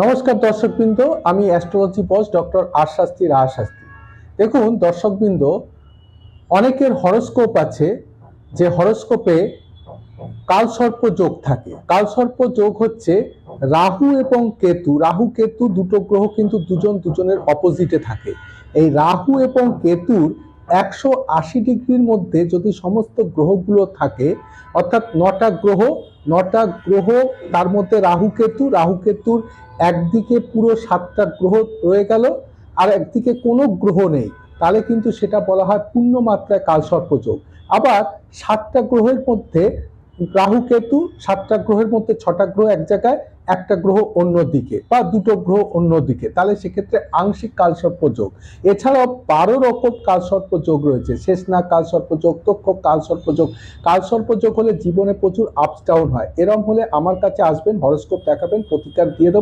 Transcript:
নমস্কার দর্শকবৃন্দ, আমি অ্যাস্ট্রোলজি বস ডক্টর আর শাস্ত্রী রায় শাস্ত্রী। দেখুন দর্শকবৃন্দ, অনেকের হরোস্কোপ আছে, যে হরোস্কোপে কালসর্প যোগ থাকে। কালসর্প যোগ হচ্ছে রাহু এবং কেতু। রাহু কেতু দুটো গ্রহ কিন্তু দুজন দুজনের অপোজিটে থাকে। এই রাহু এবং কেতুর 180 ডিগ্রির মধ্যে যদি সমস্ত গ্রহগুলো থাকে, অর্থাৎ নটা গ্রহ, তার মধ্যে রাহু কেতুর একদিকে পুরো 7টা গ্রহ রয়ে গেল, আর একদিকে কোনো গ্রহ নেই, তাহলে কিন্তু সেটা বলা হয় পূর্ণ মাত্রায় কালসর্প যোগ। আবার 7টা গ্রহের মধ্যে রাহু কেতু, 7টা গ্রহের মধ্যে 6টা গ্রহ এক জায়গায়, একটা গ্রহ অন্যদিকে, বা দুটো গ্রহ অন্যদিকে, তাহলে সেক্ষেত্রে আংশিক কালসর্প যোগ। এছাড়াও 12 রকম কালসর্প যোগ রয়েছে। শেষনা কালসর্প যোগ, তক্ষ কালসর্প যোগ। কালসর্প যোগ হলে জীবনে প্রচুর আপস ডাউন হয়। এরম হলে আমার কাছে আসবেন, হরোস্কোপ দেখাবেন, প্রতিকার দিয়ে দেবো।